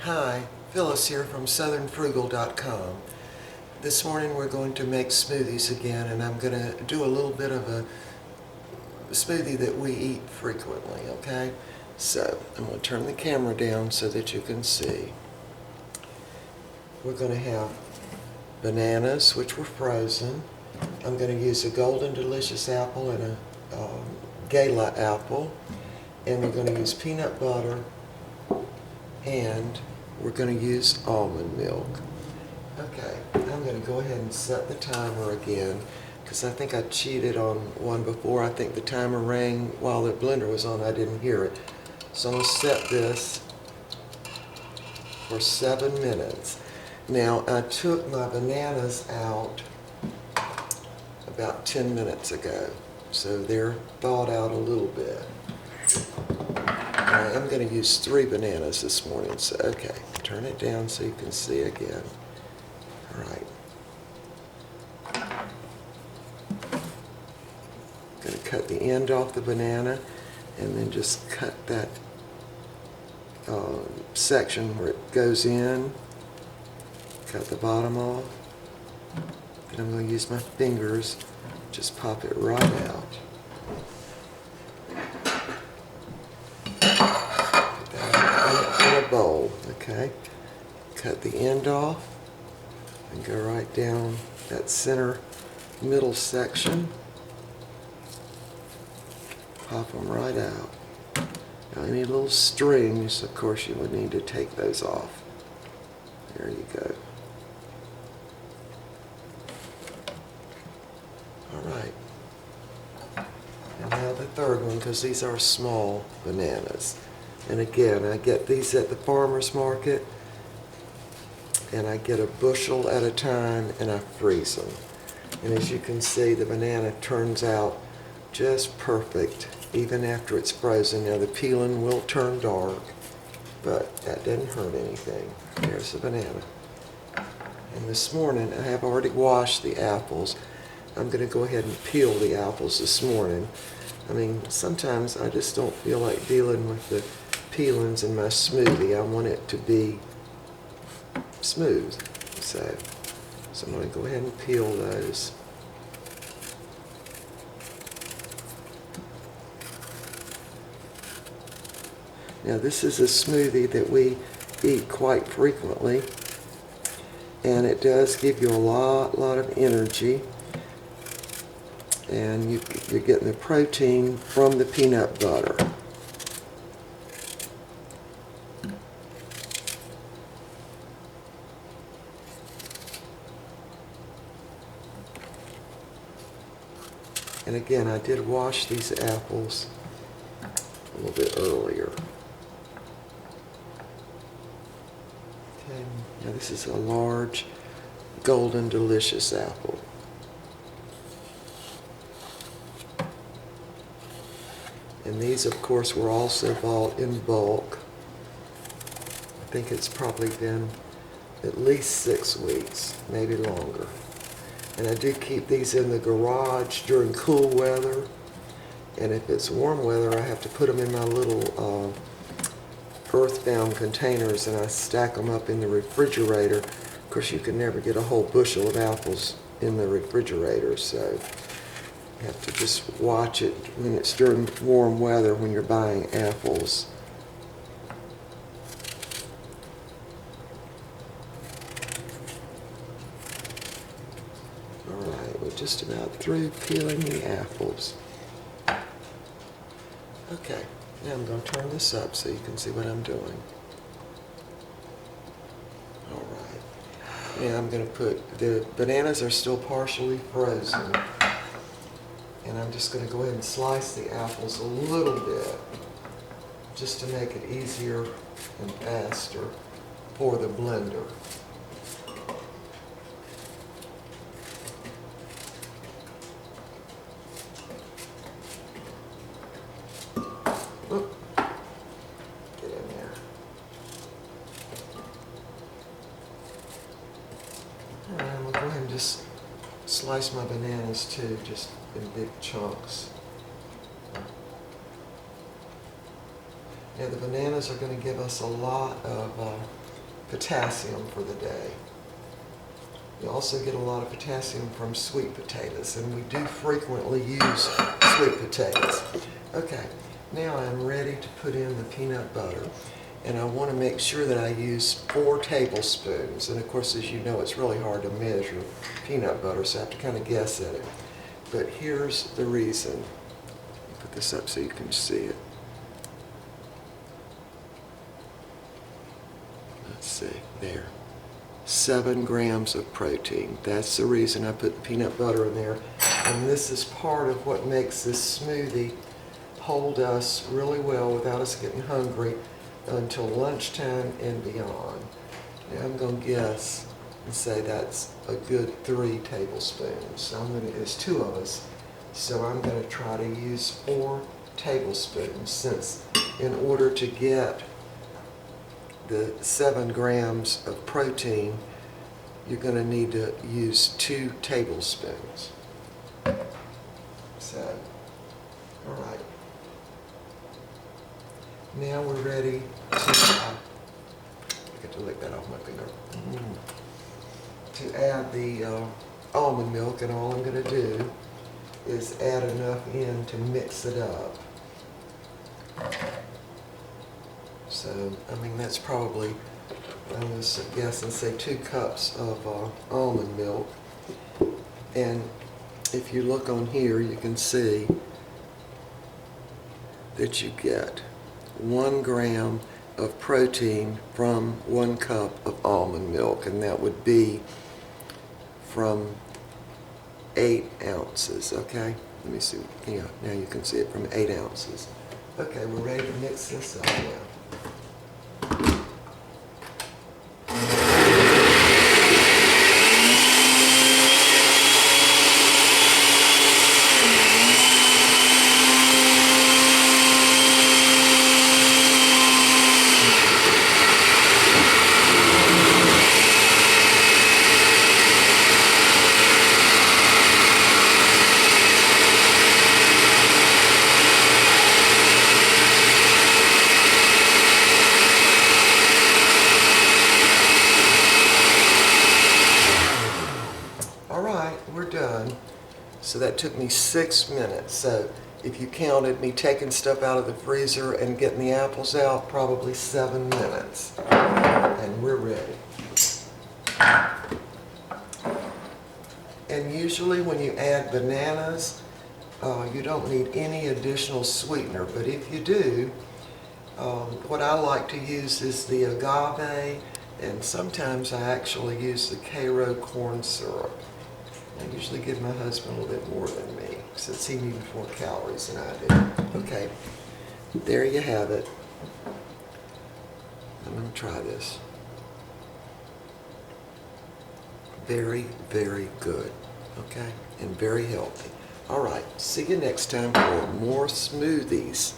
Hi, Phyllis here from southernfrugal.com. This morning we're going to make smoothies again, and I'm going to do a little bit of a smoothie that we eat frequently, okay? So, I'm going to turn the camera down so that you can see. We're going to have bananas, which were frozen. I'm going to use a golden delicious apple and a gala apple. And we're going to use peanut butter, and we're going to use almond milk. Okay, I'm going to go ahead and set the timer again, because I think I cheated on one before. I think the timer rang while the blender was on. I didn't hear it. So I'm going to set this for 7 minutes. Now, I took my bananas out about 10 minutes ago, so they're thawed out a little bit. I'm going to use 3 bananas this morning, so okay, turn it down so you can see again. All right. I'm going to cut the end off the banana and then just cut that section where it goes in. Cut the bottom off. Then I'm going to use my fingers, just pop it right out. Bowl, okay? Cut the end off and go right down that center middle section. Pop them right out. Now any little strings, of course, you would need to take those off. There you go. Alright. And now the third one, because these are small bananas. And again, I get these at the farmer's market, and I get a bushel at a time, and I freeze them. And as you can see, the banana turns out just perfect, even after it's frozen. Now the peeling will turn dark, but that doesn't hurt anything. There's the banana. And this morning, I have already washed the apples. I'm going to go ahead and peel the apples this morning. I mean, sometimes I just don't feel like dealing with the peelings in my smoothie. I want it to be smooth. So I'm going to go ahead and peel those. Now this is a smoothie that we eat quite frequently, and it does give you a lot of energy, and you're getting the protein from the peanut butter. And again, I did wash these apples a little bit earlier. Okay, now this is a large golden delicious apple. And these, of course, were also bought in bulk. I think it's probably been at least 6 weeks, maybe longer. And I do keep these in the garage during cool weather. And if it's warm weather, I have to put them in my little earthbound containers, and I stack them up in the refrigerator. Of course, you can never get a whole bushel of apples in the refrigerator, so you have to just watch it when it's during warm weather when you're buying apples. Alright, we're just about through peeling the apples. Okay, now I'm going to turn this up so you can see what I'm doing. Alright, now I'm going to put, the bananas are still partially frozen, and I'm just going to go ahead and slice the apples a little bit, just to make it easier and faster for the blender. Oop. Get in there. Alright, I'm going to go ahead and just slice my bananas too, just in big chunks. Now the bananas are going to give us a lot of potassium for the day. You also get a lot of potassium from sweet potatoes, and we do frequently use sweet potatoes. Okay, now I'm ready to put in the peanut butter, and I want to make sure that I use 4 tablespoons. And of course, as you know, it's really hard to measure peanut butter, so I have to kind of guess at it. But here's the reason. Put this up so you can see it. Let's see, there. 7 grams of protein. That's the reason I put the peanut butter in there. And this is part of what makes this smoothie hold us really well without us getting hungry until lunchtime and beyond. Now I'm going to guess and say that's a good 3 tablespoons. There's 2 of us, so I'm going to try to use 4 tablespoons, since in order to get the 7 grams of protein, you're going to need to use 2 tablespoons. So, all right. Now we're ready to, I get to lick that off my finger, to add the almond milk, and all I'm going to do is add enough in to mix it up. So, I mean, that's probably, I'm going to guess and say 2 cups of almond milk. And if you look on here, you can see that you get 1 gram of protein from 1 cup of almond milk, and that would be from 8 ounces, okay? Let me see, yeah, now you can see it from 8 ounces. Okay, we're ready to mix this up now. We're done. So that took me 6 minutes. So if you counted me taking stuff out of the freezer and getting the apples out, probably 7 minutes. And we're ready. And usually when you add bananas, you don't need any additional sweetener. But if you do, what I like to use is the agave, and sometimes I actually use the Cairo corn syrup. I usually give my husband a little bit more than me, since he needs more calories than I do. Okay, there you have it. I'm going to try this. Very, very good, okay, and very healthy. All right, see you next time for more smoothies.